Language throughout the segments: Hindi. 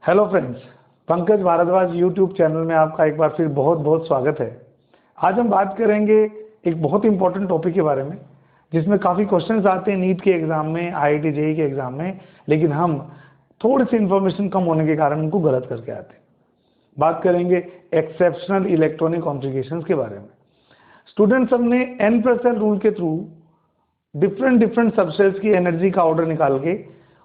Hello friends, Pankaj Bhardwaj YouTube channel में आपका एक बार फिर बहुत बहुत स्वागत है। आज हम बात करेंगे एक बहुत इंपॉर्टेंट टॉपिक के बारे में जिसमें काफ़ी क्वेश्चंस आते हैं नीट के एग्ज़ाम में, आईआईटी जेईई के एग्ज़ाम में, लेकिन हम थोड़ी सी इन्फॉर्मेशन कम होने के कारण उनको गलत करके आते हैं। बात करेंगे एक्सेप्शनल इलेक्ट्रॉनिक कॉन्फ़िगरेशंस के बारे में। स्टूडेंट्स, हमने n+l रूल के थ्रू डिफरेंट सबसेल्स की एनर्जी का ऑर्डर निकाल के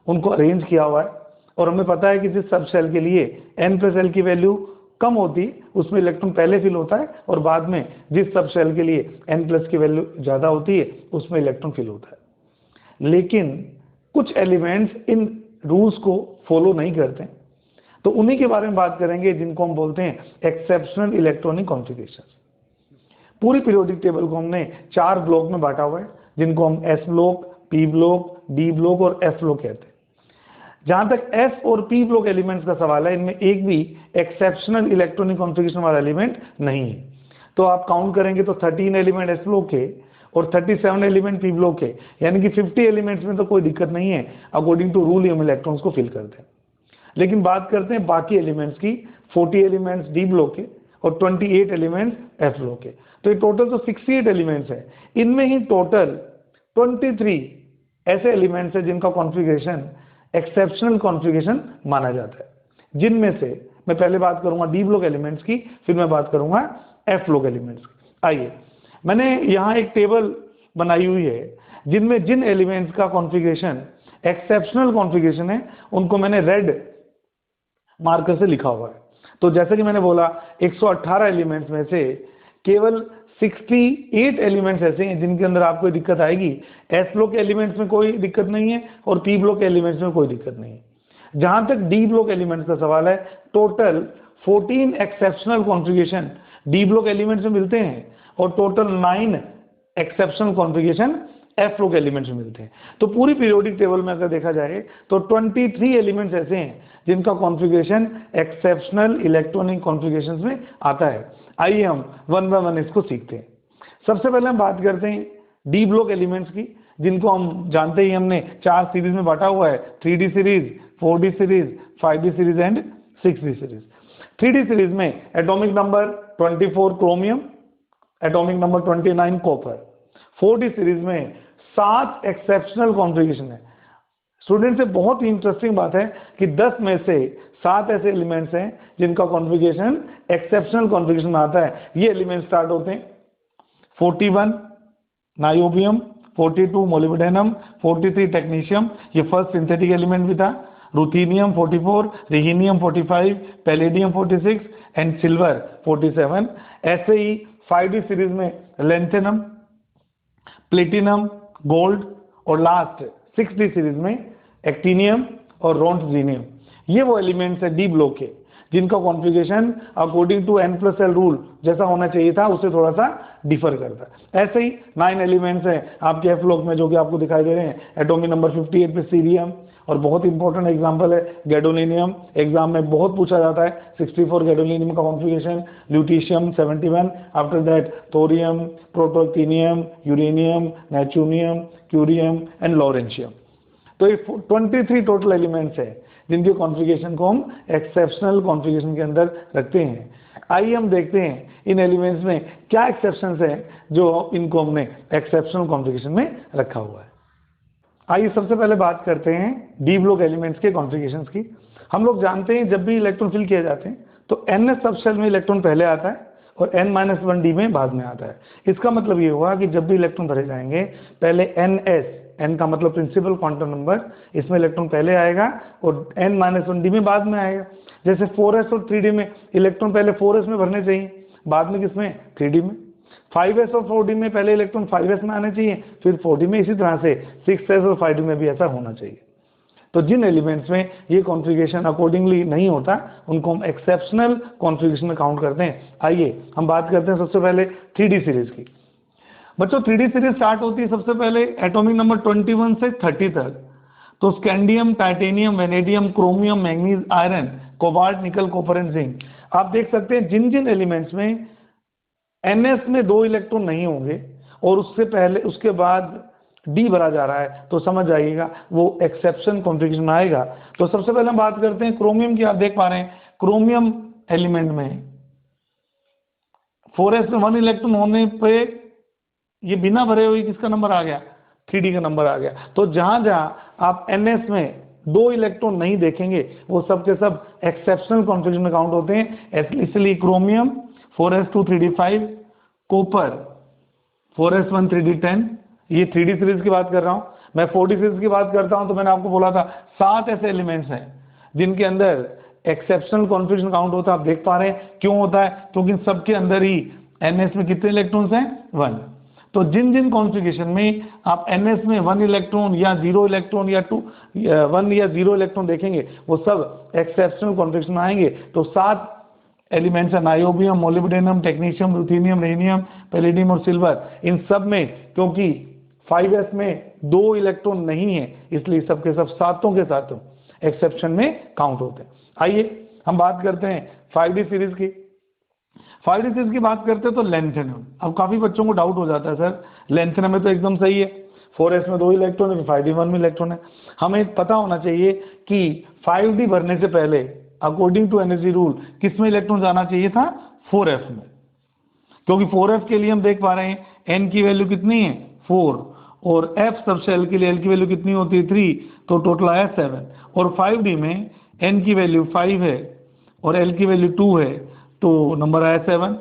उनको अरेंज किया हुआ है और हमें पता है कि जिस सब सेल के लिए n+l की वैल्यू कम होती उसमें इलेक्ट्रॉन पहले फिल होता है और बाद में जिस सब सेल के लिए n+ की वैल्यू ज़्यादा होती है उसमें इलेक्ट्रॉन फिल होता है। लेकिन कुछ एलिमेंट्स इन रूल्स को फॉलो नहीं करते, तो उन्हीं के बारे में बात करेंगे जिनको हम बोलते हैं एक्सेप्शनल इलेक्ट्रॉनिक कॉन्फ़िगरेशन। पूरी पीरियोडिक टेबल को हमने 4 ब्लॉक में बांटा हुआ है जिनको हम S block, P block, D block और F ब्लॉक कहते हैं। जहां तक F और P ब्लॉक एलिमेंट्स का सवाल है, इनमें एक भी एक्सेप्शनल इलेक्ट्रॉनिक कॉन्फ़िगरेशन वाला एलिमेंट नहीं है। तो आप काउंट करेंगे तो 13 एलिमेंट S ब्लॉक के और 37 एलिमेंट P ब्लॉक के, यानी कि 50 एलिमेंट्स में तो कोई दिक्कत नहीं है। अकॉर्डिंग टू रूल हम इलेक्ट्रॉन्स को फिल करते हैं। लेकिन बात करते हैं बाकी एलिमेंट्स की, 40 एलिमेंट्स D ब्लॉक के और 28 एलिमेंट्स F ब्लॉक के। तो ये टोटल तो 68 एलिमेंट्स है। इनमें ही टोटल 23 ऐसे एलिमेंट्स है जिनका कॉन्फ़िगरेशन एक्सेप्शनल कॉन्फ़िगरेशन माना जाता है, जिनमें से मैं पहले बात करूंगा डी ब्लॉक एलिमेंट्स की, फिर मैं बात करूंगा एफ ब्लॉक एलिमेंट्स की। आइए, मैंने यहाँ एक टेबल बनाई हुई है जिनमें जिन एलिमेंट्स का कॉन्फ़िगरेशन एक्सेप्शनल कॉन्फ़िगरेशन है उनको मैंने रेड मार्कर से लिखा हुआ है। तो जैसे कि मैंने बोला 118 एलिमेंट्स में से केवल 68 एलिमेंट्स ऐसे हैं जिनके अंदर आपको दिक्कत आएगी। एस ब्लॉक के एलिमेंट्स में कोई दिक्कत नहीं है और पी ब्लॉक के एलिमेंट्स में कोई दिक्कत नहीं है। जहां तक डी ब्लॉक एलिमेंट्स का सवाल है, total 14 exceptional configuration D block elements में मिलते हैं और total 9 exceptional configuration F block elements में मिलते हैं। तो पूरी पीरियोडिक टेबल में अगर देखा जाए तो 23 एलिमेंट्स ऐसे हैं जिनका कॉन्फ़िगरेशन एक्सेप्शनल इलेक्ट्रॉनिक कॉन्फ़िगरेशंस में आता है। आइए हम वन बाय वन इसको सीखते हैं। सबसे पहले हम बात करते हैं डी ब्लॉक एलिमेंट्स की, जिनको हम जानते ही हमने 4 सीरीज में बांटा हुआ है, 3D series, 4D series, 5D series and 6D series. 3D series में atomic number 24 chromium, atomic number 29 copper. 4D series में 7 एक्सेप्शनल कॉन्फ़िगरेशन है। स्टूडेंट से बहुत ही इंटरेस्टिंग बात है कि 10 में से 7 ऐसे एलिमेंट्स हैं जिनका कॉन्फ़िगरेशन एक्सेप्शनल कॉन्फ़िगरेशन आता है। ये एलिमेंट स्टार्ट होते हैं 41 नाइओबियम, 42 मोलिब्डेनम, 43 टेक्नीशियम, ये फर्स्ट सिंथेटिक एलिमेंट भी था, रुथीनियम 44, रिहीनियम 45, पैलेडियम 46 एंड सिल्वर 47। ऐसे ही 5D सीरीज में लेंथेनम, प्लेटिनम, गोल्ड और लास्ट 6D सीरीज में एक्टिनियम और रोन्ट्ज़िनियम। ये वो एलिमेंट्स है डी ब्लॉक के जिनका configuration according to n+l rule जैसा होना चाहिए था उससे थोड़ा सा डिफर करता है। ऐसे ही 9 एलिमेंट्स हैं आपके एफ ब्लॉक में जो कि आपको दिखाई दे रहे हैं। एटॉमिक नंबर 58 पे सीरियम, और बहुत इंपॉर्टेंट एग्जांपल है गैडोलिनियम, एग्जाम में बहुत पूछा जाता है। 64 गैडोलिनियम का configuration, lutetium 71, after that thorium, protactinium, uranium, neptunium, curium and lawrencium. तो ये 23 टोटल एलिमेंट्स है जिनके कॉन्फ़िगरेशन को हम एक्सेप्शनल कॉन्फ़िगरेशन के अंदर रखते हैं। आइए हम देखते हैं इन एलिमेंट्स में क्या एक्सेप्शंस हैं जो इनको हमने एक्सेप्शनल कॉन्फ़िगरेशन में रखा हुआ है। आइए सबसे पहले बात करते हैं डी ब्लॉक एलिमेंट्स के कॉन्फ़िगरेशंस की। हम लोग जानते हैं जब भी इलेक्ट्रॉन फिल किए जाते हैं तो ns सब सेल में इलेक्ट्रॉन पहले आता है और n-1d में बाद में आता है। इसका मतलब ये हुआ कि जब भी इलेक्ट्रॉन भरे जाएंगे पहले ns, n का मतलब प्रिंसिपल क्वांटम नंबर, इसमें इलेक्ट्रॉन पहले आएगा और n-1d में बाद में आएगा। जैसे 4s और 3d में इलेक्ट्रॉन पहले 4s में भरने चाहिए, बाद में किसमें, 3d में। 5s और 4d में पहले इलेक्ट्रॉन 5s में आने चाहिए, फिर 4d में। इसी तरह से 6s और 5d में भी ऐसा होना चाहिए। तो जिन एलिमेंट्स में ये कॉन्फ़िगरेशन अकॉर्डिंगली नहीं होता उनको हम एक्सेप्शनल कॉन्फ़िगरेशन में काउंट करते हैं। आइए हम बात करते हैं सबसे पहले 3D सीरीज की। बच्चों 3D सीरीज स्टार्ट होती है सबसे पहले एटॉमिक नंबर 21 से 30 तक। तो scandium, titanium, vanadium, chromium, manganese, iron, cobalt, निकल, कॉपर एंड जिंक। आप देख सकते हैं जिन जिन एलिमेंट्स में ns में 2 इलेक्ट्रॉन नहीं होंगे और उससे पहले उसके बाद डी भरा जा रहा है, तो समझ जाइएगा वो एक्सेप्शन कॉन्फ़िगरेशन में आएगा। तो सबसे पहले हम बात करते हैं क्रोमियम की। आप देख पा रहे हैं क्रोमियम एलिमेंट में 4s में 1 इलेक्ट्रॉन होने पे ये बिना भरे हुए किसका नंबर आ गया, 3d का नंबर आ गया। तो जहां जहां आप ns में 2 इलेक्ट्रॉन नहीं देखेंगे वो सब के सब एक्सेप्शनल कॉन्फ़िगरेशन में काउंट होते हैं। इसलिए chromium 4s2 3d5, copper 4s1 3d10, ये 3d सीरीज की बात कर रहा हूं। मैं 4d सीरीज की बात करता हूं तो मैंने आपको बोला था 7 ऐसे एलिमेंट्स हैं जिनके अंदर एक्सेप्शनल कॉन्फ़िगरेशन काउंट होता है। आप देख पा रहे हैं क्यों होता है, क्योंकि सबके अंदर ही ns में कितने इलेक्ट्रॉन्स हैं, 1। तो जिन जिन कॉन्फ़िगरेशन में आप ns में 1 इलेक्ट्रॉन या 0 इलेक्ट्रॉन या 1 या 0 इलेक्ट्रॉन देखेंगे वो सब एक्सेप्शनल कॉन्फ़िगरेशन में आएंगे। तो 7 एलिमेंट्स हैं, niobium, molybdenum, technetium, ruthenium, rhenium, palladium और सिल्वर। इन सब में क्योंकि 5s में 2 इलेक्ट्रॉन नहीं है इसलिए सबके सब सातों के सातों एक्सेप्शन में काउंट होते हैं। आइए हम बात करते हैं 5d सीरीज की। 5d सीरीज की बात करते हैं तो लैंथेनम। अब काफी बच्चों को डाउट हो जाता है सर लैंथेनम में तो एकदम सही है, 4s में 2 इलेक्ट्रॉन है, 5d 1 में इलेक्ट्रॉन है। हमें पता होना चाहिए कि 5d भरने से पहले अकॉर्डिंग टू एनर्जी रूल किस में इलेक्ट्रॉन जाना चाहिए था, 4f में। क्योंकि 4f के लिए हम देख पा रहे हैं n की वैल्यू कितनी है, 4, और f सब शेल के लिए l की वैल्यू कितनी होती है, 3, तो टोटल आया 7। और 5d में n की वैल्यू 5 है और l की वैल्यू 2 है तो नंबर आया 7।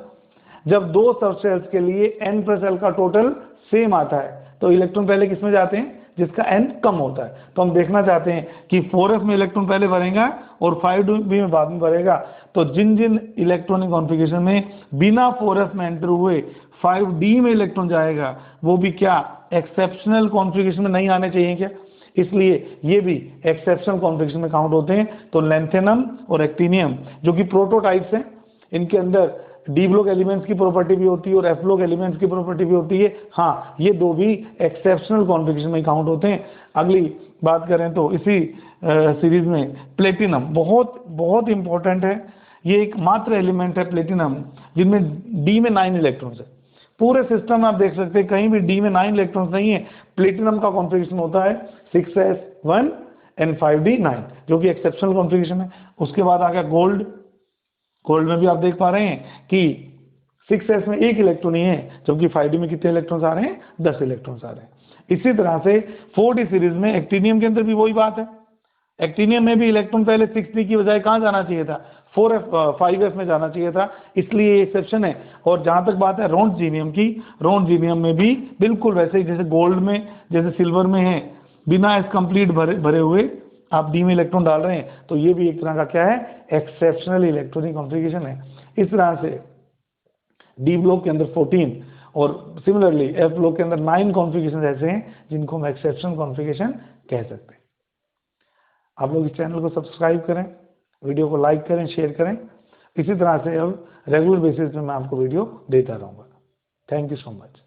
जब दो सबशेल्स के लिए n प्लस l का टोटल सेम आता है तो इलेक्ट्रॉन पहले किस में जाते हैं, जिसका n कम होता है। तो हम देखना चाहते हैं कि 4f में इलेक्ट्रॉन पहले भरेगा और 5d में बाद में भरेगा। तो जिन जिन इलेक्ट्रॉनिक कॉन्फ़िगरेशन में बिना 4f में एंटर हुए 5d में इलेक्ट्रॉन जाएगा वो भी क्या एक्सेप्शनल कॉन्फ़िगरेशन में नहीं आने चाहिए क्या, इसलिए ये भी एक्सेप्शनल कॉन्फ़िगरेशन में काउंट होते हैं। तो लैंथेनम और एक्टिनियम जो कि प्रोटोटाइप्स हैं, इनके अंदर डी ब्लॉक एलिमेंट्स की प्रॉपर्टी भी होती है और एफ ब्लॉक एलिमेंट्स की प्रॉपर्टी भी होती है। हाँ, ये दो भी एक्सेप्शनल कॉन्फ़िगरेशन में काउंट होते हैं। अगली बात करें तो इसी सीरीज में प्लेटिनम बहुत बहुत इंपॉर्टेंट है। ये एक मात्र एलिमेंट है प्लेटिनम जिनमें डी में 9 इलेक्ट्रॉन्स है। पूरे सिस्टम में आप देख सकते हैं कहीं भी डी में 9 इलेक्ट्रॉन्स नहीं है। प्लेटिनम का कॉन्फ़िगरेशन होता है 6s1 and 5d 9 जो कि एक्सेप्शनल कॉन्फ़िगरेशन है। उसके बाद आ गया गोल्ड। गोल्ड में भी आप देख पा रहे हैं कि 6s में 1 इलेक्ट्रॉन ही है जबकि 5d में कितने इलेक्ट्रॉन्स आ रहे हैं, 10 इलेक्ट्रॉन्स आ रहे हैं। इसी तरह से 4d सीरीज में एक्टिनियम के अंदर भी वही बात है। एक्टिनियम में भी इलेक्ट्रॉन पहले 6d की बजाय कहाँ जाना चाहिए था, 5f में जाना चाहिए था, इसलिए ये एक्सेप्शन है। और जहां तक बात है रोंटजीनियम की, रोंटजीनियम में भी बिल्कुल वैसे ही जैसे गोल्ड में जैसे सिल्वर में है बिना एस कंप्लीट भरे हुए आप डी में इलेक्ट्रॉन डाल रहे हैं, तो ये भी एक तरह का क्या है, एक्सेप्शनल इलेक्ट्रॉनिक कॉन्फ़िगरेशन है। इस तरह से डी ब्लॉक के अंदर 14 और सिमिलरली एफ ब्लॉक के अंदर 9 कॉन्फ़िगरेशन ऐसे हैं जिनको हम एक्सेप्शनल कॉन्फ़िगरेशन कह सकते हैं। आप लोग इस चैनल को सब्सक्राइब करें, वीडियो को लाइक करें, शेयर करें। इसी तरह से अब रेगुलर बेसिस पे मैं आपको वीडियो देता रहूँगा। Thank you so much.